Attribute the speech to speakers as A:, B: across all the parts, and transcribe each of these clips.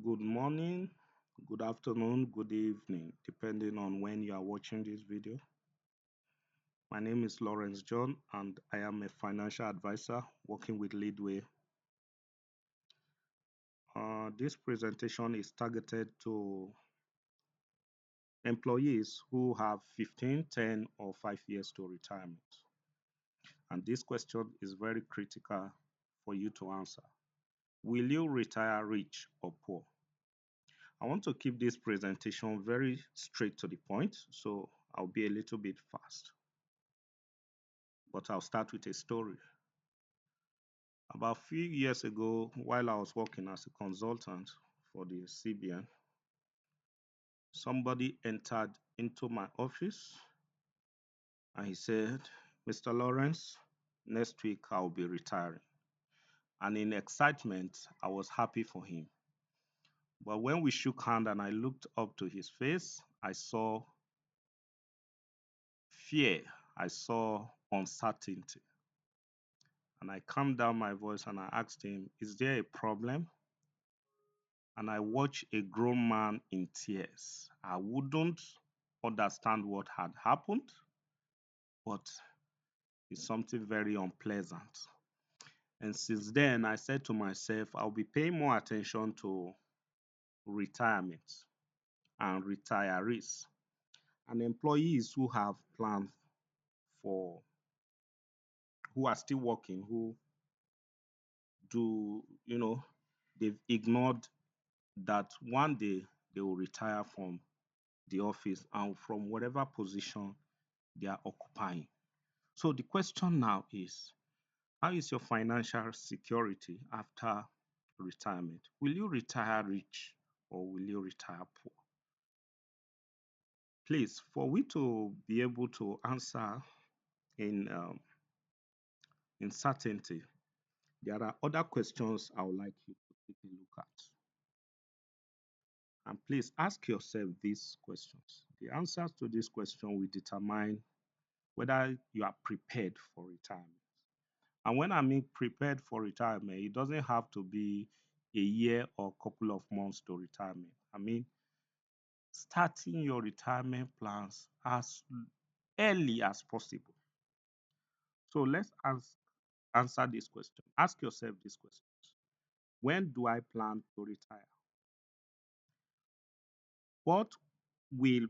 A: Good morning, good afternoon, good evening, depending on when you are watching this video. My name is Lawrence John, and I am a financial advisor working with Leadway. This presentation is targeted to employees who have 15, 10, or 5 years to retirement. And this question is very critical for you to answer. Will you retire rich or poor? I want to keep this presentation very straight to the point, so I'll be a little bit fast. But I'll start with a story. About a few years ago, while I was working as a consultant for the CBN, somebody entered into my office and he said, Mr. Lawrence, next week I'll be retiring. And in excitement, I was happy for him. But when we shook hands and I looked up to his face, I saw fear, I saw uncertainty. And I calmed down my voice and I asked him, is there a problem? And I watched a grown man in tears. I wouldn't understand what had happened, but it's something very unpleasant. And since then, I said to myself, I'll be paying more attention to retirement and retirees and employees who have plans for, who are still working, who do, they've ignored that one day they will retire from the office and from whatever position they are occupying. So the question now is, how is your financial security after retirement? Will you retire rich or will you retire poor? Please, for we to be able to answer in in certainty, there are other questions I would like you to take a look at. And please ask yourself these questions. The answers to this question will determine whether you are prepared for retirement. And when I mean prepared for retirement, it doesn't have to be a year or a couple of months to retirement. I mean, starting your retirement plans as early as possible. So answer this question. Ask yourself this question. When do I plan to retire? What will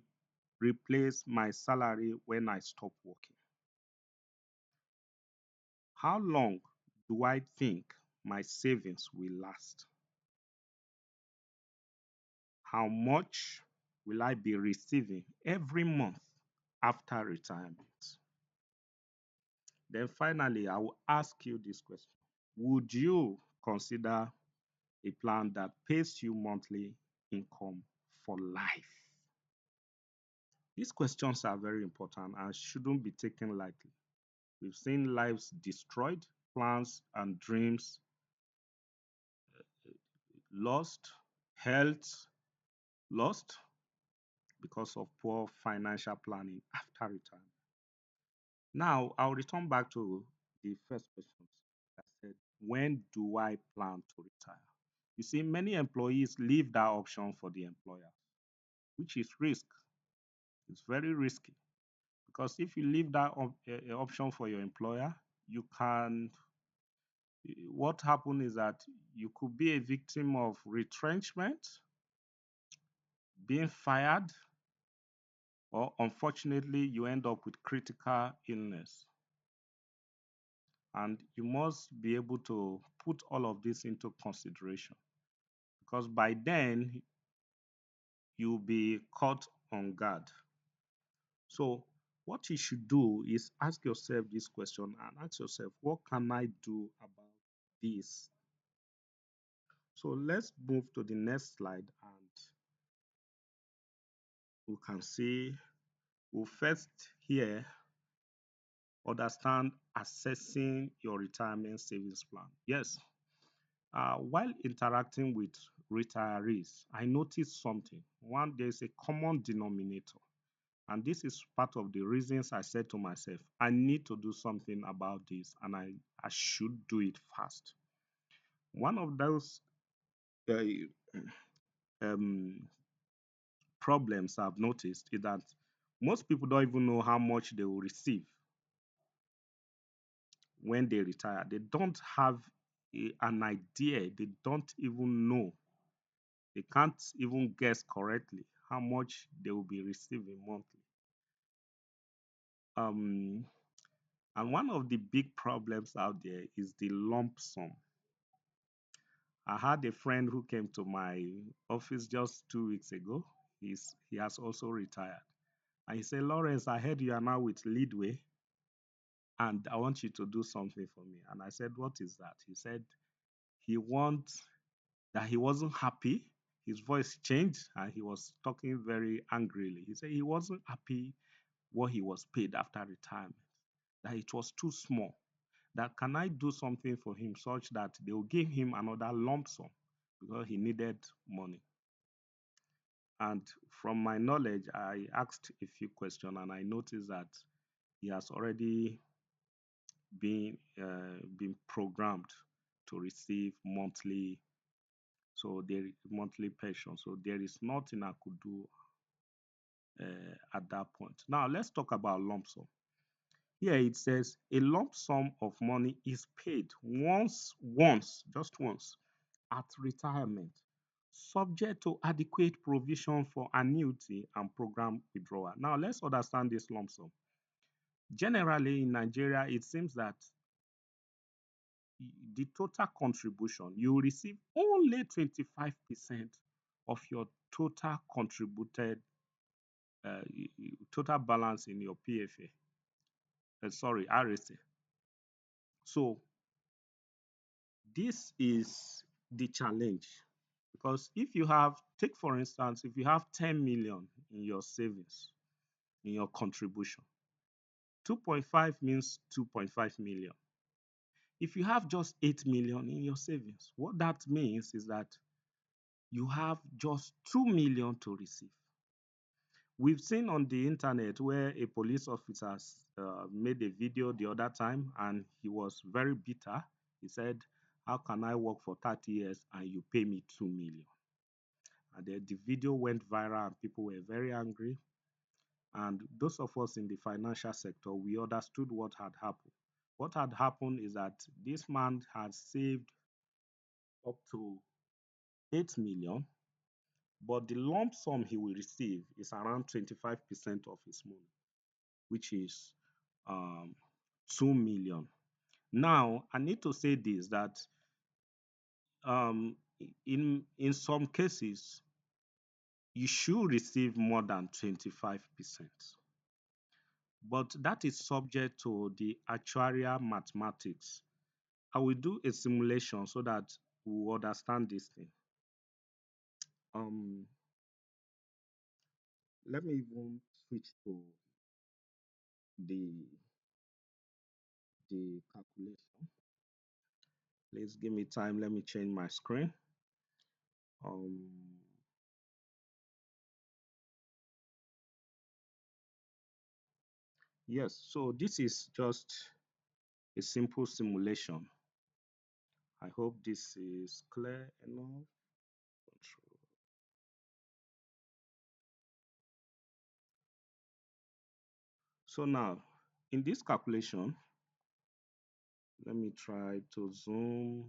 A: replace my salary when I stop working? How long do I think my savings will last? How much will I be receiving every month after retirement? Then finally, I will ask you this question. Would you consider a plan that pays you monthly income for life? These questions are very important and shouldn't be taken lightly. We've seen lives destroyed, plans and dreams lost, health lost because of poor financial planning after retirement. Now, I'll return back to the first question. I said, when do I plan to retire? You see, many employees leave that option for the employer, which is risk. It's very risky because if you leave that option for your employer, you can. What happens is that you could be a victim of retrenchment, being fired, or unfortunately, you end up with critical illness. And you must be able to put all of this into consideration because by then you'll be caught on guard. So, what you should do is ask yourself this question and ask yourself, what can I do about this? So, let's move to the next slide and we can see, we'll first here understand assessing your retirement savings plan. Yes, while interacting with retirees, I noticed something. One, there's a common denominator. And this is part of the reasons I said to myself, I need to do something about this and I should do it fast. One of those uh, um, problems I've noticed is that most people don't even know how much they will receive when they retire. They don't have an idea. They don't even know. They can't even guess correctly how much they will be receiving monthly. Um, and one of the big problems out there is the lump sum. I had a friend who came to my office just 2 weeks ago. He has also retired. And he said, Lawrence, I heard you are now with Leadway and I want you to do something for me. And I said, what is that? He said he wants that he wasn't happy. His voice changed and he was talking very angrily. He said he wasn't happy what he was paid after retirement, that it was too small. That can I do something for him such that they will give him another lump sum because he needed money. And from my knowledge, I asked a few questions and I noticed that he has already been programmed to receive monthly pension. So there is nothing I could do at that point. Now let's talk about lump sum. Here it says a lump sum of money is paid just once at retirement, subject to adequate provision for annuity and program withdrawal. Now let's understand this lump sum. Generally in Nigeria, it seems that the total contribution, you receive only 25% of your total contributed, total balance in your PFA, sorry, RSA. So this is the challenge because if you have, take for instance, if you have 10 million in your savings, in your contribution, 2.5 means 2.5 million. If you have just 8 million in your savings, what that means is that you have just 2 million to receive. We've seen on the internet where a police officer made a video the other time and he was very bitter. He said, how can I work for 30 years and you pay me 2 million? And then the video went viral and people were very angry. And those of us in the financial sector, we understood what had happened. What had happened is that this man had saved up to 8 million, but the lump sum he will receive is around 25% of his money, which is um, 2 million. Now, I need to say this that um, in some cases, you should receive more than 25%. But that is subject to the actuarial mathematics. I will do a simulation so that we will understand this thing. Um, Let me even switch to the the calculation. Please give me time. Let me change my screen. Um, yes, so this is just a simple simulation. I hope this is clear enough. Control. So now, in this calculation, let me try to zoom.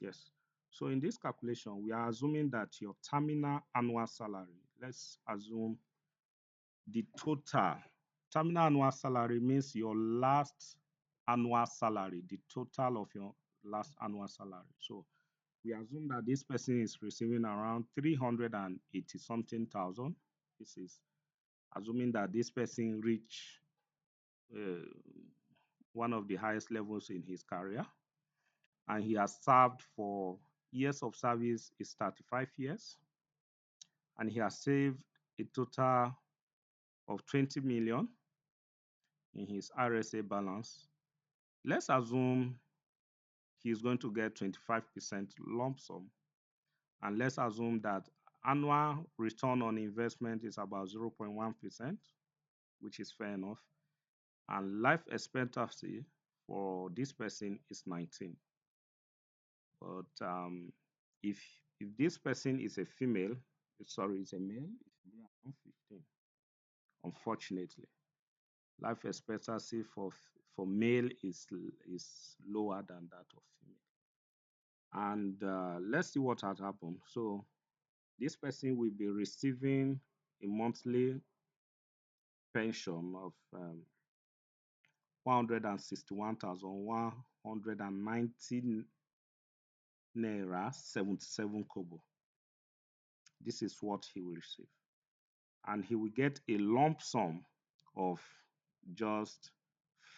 A: Yes. So in this calculation, we are assuming that your terminal annual salary, let's assume the total terminal annual salary means your last annual salary, the total of your last annual salary. So we assume that this person is receiving around 380 something thousand. This is assuming that this person reach uh, one of the highest levels in his career and he has served for years of service is 35 years and he has saved a total of 20 million in his RSA balance. Let's assume he's going to get 25% lump sum. And let's assume that annual return on investment is about 0.1%, which is fair enough. And life expectancy for this person is 19. But if this person is a female, sorry, is a male, it should be around 15. Unfortunately, life expectancy for male is lower than that of female. And let's see what had happened. So this person will be receiving a monthly pension of 161,190 naira 77 kobo. This is what he will receive. And he will get a lump sum of just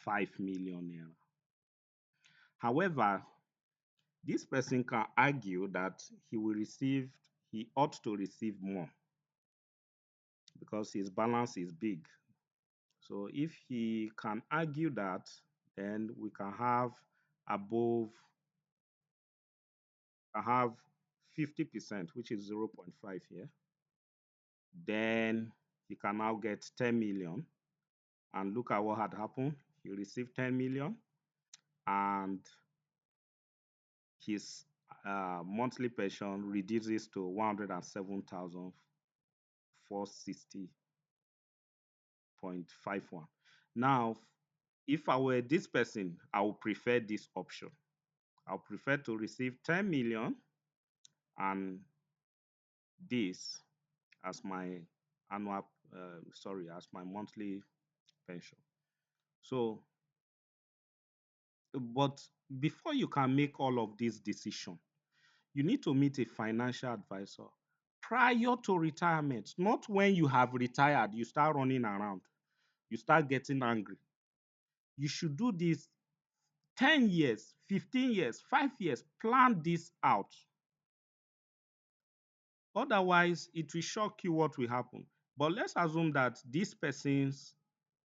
A: 5 million naira. However, this person can argue that he ought to receive more because his balance is big. So if he can argue that, then we can above, have 50%, which is zero point 0.5 here. Then he can now get 10 million. And look at what had happened. He received 10 million and his monthly pension reduces to 107,460.51. Now, if I were this person, I would prefer this option. I would prefer to receive 10 million and this as my as my monthly pension. So, but before you can make all of these decisions, you need to meet a financial advisor prior to retirement, not when you have retired, you start running around, you start getting angry. You should do this 10 years, 15 years, 5 years, plan this out. Otherwise, it will shock you what will happen. But let's assume that this person's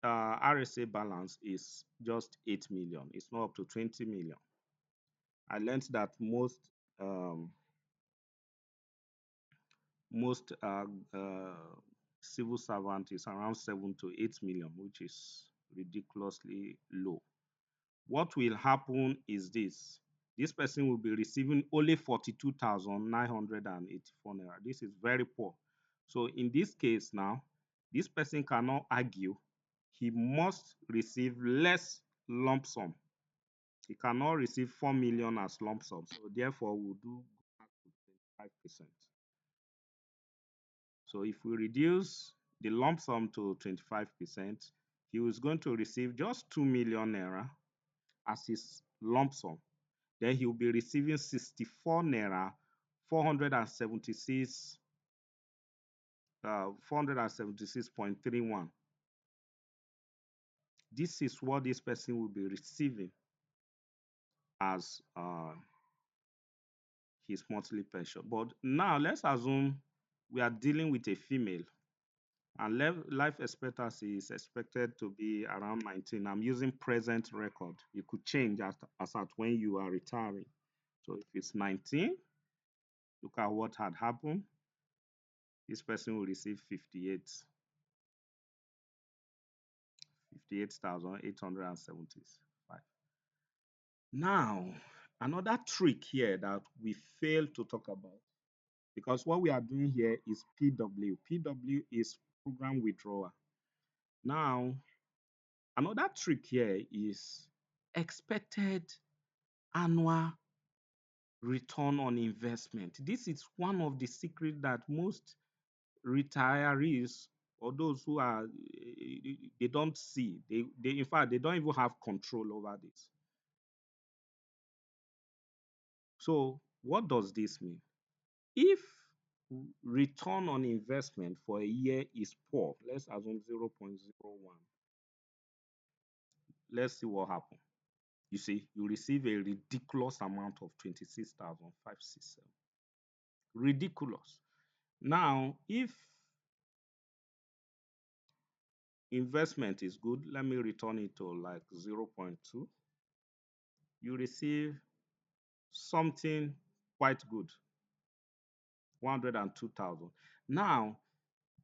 A: RSA balance is just 8 million, it's not up to 20 million. I learned that um, most civil servant is around 7 to 8 million, which is ridiculously low. What will happen is this person will be receiving only 42,984 naira. This is very poor. So in this case now, this person cannot argue. He must receive less lump sum. He cannot receive 4 million as lump sum. So therefore, we'll do 25%. So if we reduce the lump sum to 25%, he was going to receive just 2 million naira as his lump sum. Then he will be receiving 64 naira 476 476.31. This is what this person will be receiving as his monthly pension. But now let's assume we are dealing with a female and life expectancy is expected to be around 19. I'm using present record. It could change as at when you are retiring. So if it's 19, look at what had happened. This person will receive 58,875. Now, another trick here that we fail to talk about, because what we are doing here is PW. PW is program withdrawal. Now, another trick here is expected annual return on investment. This is one of the secrets that most retirees or those who are they don't see. They in fact they don't even have control over this. So what does this mean? If return on investment for a year is poor, let's assume 0.01, let's see what happens. You see, you receive a ridiculous amount of 26,567. Ridiculous. Now, if investment is good, let me return it to like 0.2. You receive something quite good, 102,000. Now,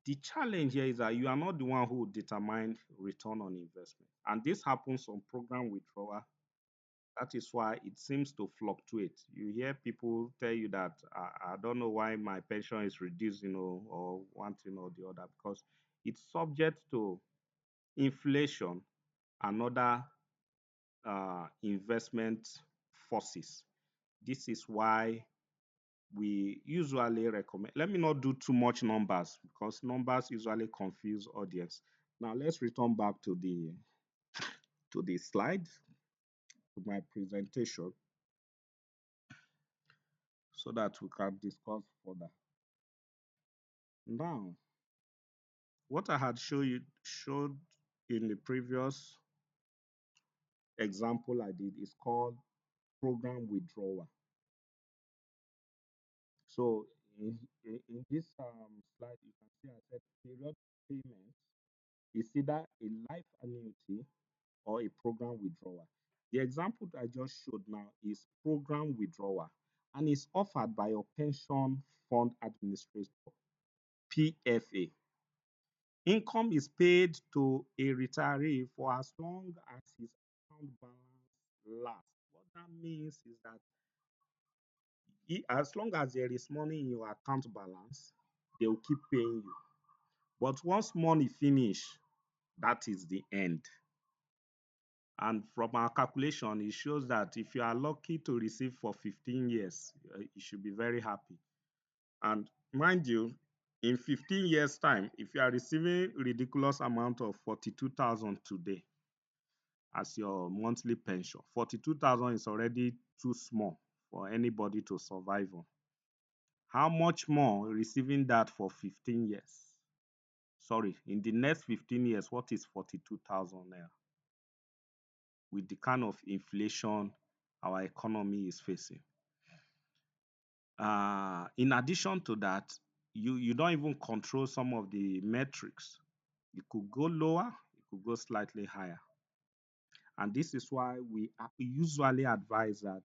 A: the challenge here is that you are not the one who determines return on investment. And this happens on program withdrawal That is why it seems to fluctuate. You hear people tell you that I don't know why my pension is reduced, or one thing or the other, because it's subject to inflation and other investment forces. This is why we usually recommend. Let me not do too much numbers because numbers usually confuse audience. Now let's return back to the slide, to my presentation, so that we can discuss further. Now, what I had showed in the previous example I did is called program withdrawal. So in this slide, you can see I said period payment is either a life annuity or a program withdrawal. The example I just showed now is program withdrawal and is offered by your pension fund administrator, PFA. Income is paid to a retiree for as long as his account balance lasts. What that means is that as long as there is money in your account balance, they will keep paying you. But once money finish, that is the end. And from our calculation, it shows that if you are lucky to receive for 15 years, you should be very happy. And mind you, in 15 years' time, if you are receiving ridiculous amount of 42,000 today as your monthly pension, 42,000 is already too small for anybody to survive on. How much more receiving that for 15 years? Sorry, in the next 15 years, what is 42,000 naira with the kind of inflation our economy is facing? In addition to that, you don't even control some of the metrics. It could go lower, it could go slightly higher. And this is why we usually advise that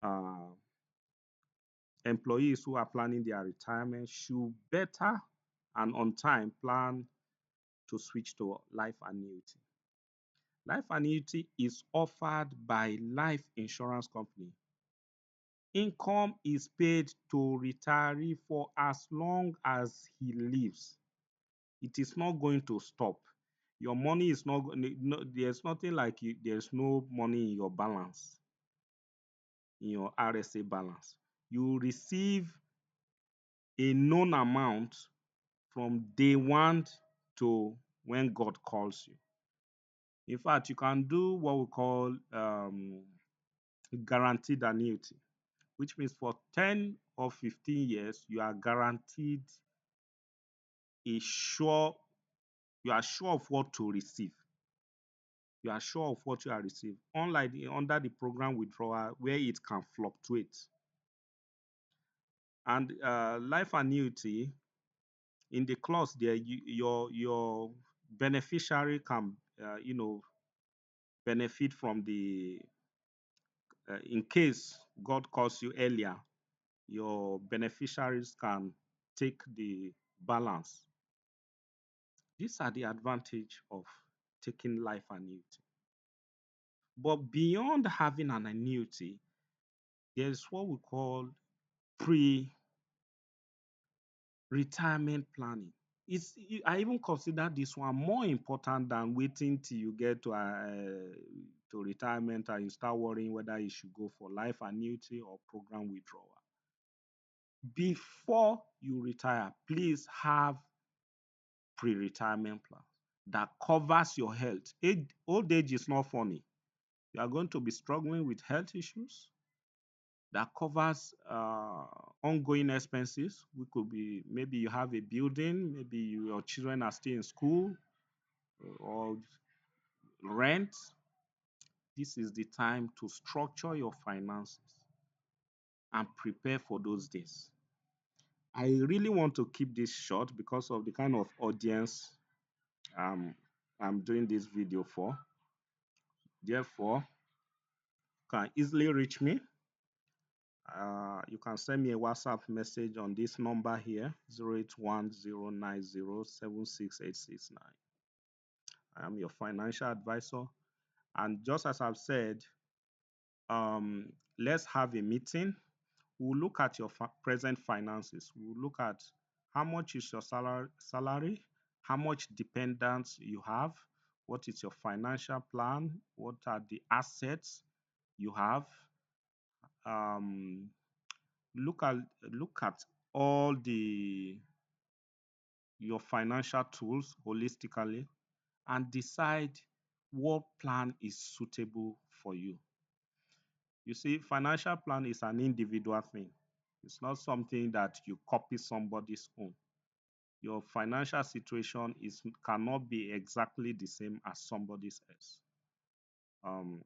A: uh, employees who are planning their retirement should better and on time plan to switch to life annuity. Life annuity is offered by life insurance company. Income is paid to retiree for as long as he lives. It is not going to stop. Your money is not, no, there's nothing like there's no money in your balance, in your RSA balance. You receive a known amount from day one to when God calls you. In fact, you can do what we call guaranteed annuity, which means for 10 or 15 years, you are guaranteed a sure, you are sure of what to receive. You are sure of what you are receiving, unlike under the program withdrawal where it can fluctuate. And life annuity, in the clause there, your beneficiary can, benefit from the, in case God calls you earlier, your beneficiaries can take the balance. These are the advantage of taking life annuity. But beyond having an annuity, there's what we call pre-retirement planning. I even consider this one more important than waiting till you get to retirement and you start worrying whether you should go for life annuity or program withdrawal. Before you retire, please have pre-retirement plan that covers your health. Old age is not funny. You are going to be struggling with health issues that covers ongoing expenses. We could be, maybe you have a building, maybe your children are still in school or rent. This is the time to structure your finances and prepare for those days. I really want to keep this short because of the kind of audience um, I'm doing this video for. Therefore, you can easily reach me. You can send me a WhatsApp message on this number here, 08109076869. I am your financial advisor. And just as I've said, let's have a meeting. We'll look at your present finances. We'll look at how much is your salary, how much dependence you have, what is your financial plan, what are the assets you have. Um, look at look at all the your financial tools holistically and decide what plan is suitable for you. You see, financial plan is an individual thing. It's not something that you copy somebody's own. Your financial situation is cannot be exactly the same as somebody's else. Um,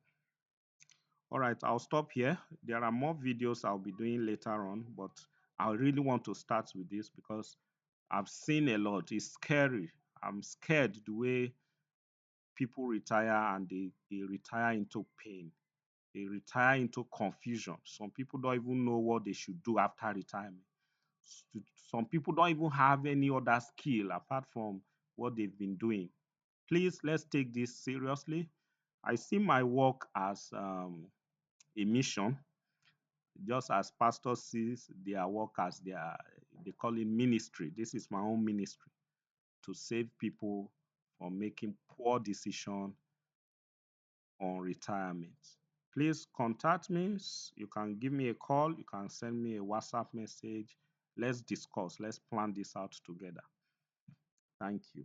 A: all right, I'll stop here. There are more videos I'll be doing later on, but I really want to start with this because I've seen a lot. It's scary. I'm scared the way people retire and they retire into pain. They retire into confusion. Some people don't even know what they should do after retirement. Some people don't even have any other skill apart from what they've been doing. Please, let's take this seriously. I see my work as a mission, just as pastors sees their work as they call it ministry. This is my own ministry to save people from making poor decisions on retirement. Please contact me. You can give me a call. You can send me a WhatsApp message. Let's discuss. Let's plan this out together. Thank you.